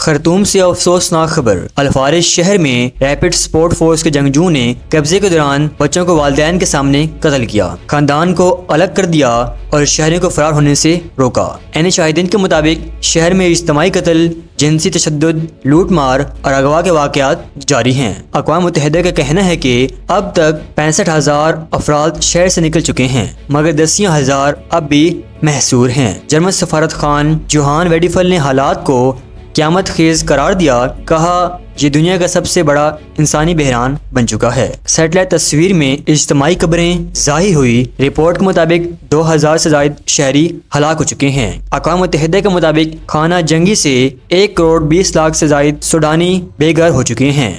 خرطوم سے افسوسناک خبر، الفارج شہر میں ریپڈ سپورٹ فورس کے جنگجوؤں نے قبضے کے دوران بچوں کو والدین کے سامنے قتل کیا، خاندان کو الگ کر دیا اور شہریوں کو فرار ہونے سے روکا۔ شاہدین کے مطابق شہر میں اجتماعی قتل، جنسی تشدد، لوٹ مار اور اغوا کے واقعات جاری ہیں۔ اقوام متحدہ کا کہنا ہے کہ اب تک 65,000 افراد شہر سے نکل چکے ہیں، مگر دسیاں ہزار اب بھی محصور ہیں۔ جرمن سفارت خان جوہان ویڈیفل نے حالات کو قیامت خیز قرار دیا، کہا یہ دنیا کا سب سے بڑا انسانی بحران بن چکا ہے۔ سیٹلائٹ تصویر میں اجتماعی قبریں ظاہر ہوئی۔ رپورٹ کے مطابق 2000 سے زائد شہری ہلاک ہو چکے ہیں۔ اقوام متحدہ کے مطابق خانہ جنگی سے 1 کروڑ 20 لاکھ سے زائد سوڈانی بے گھر ہو چکے ہیں۔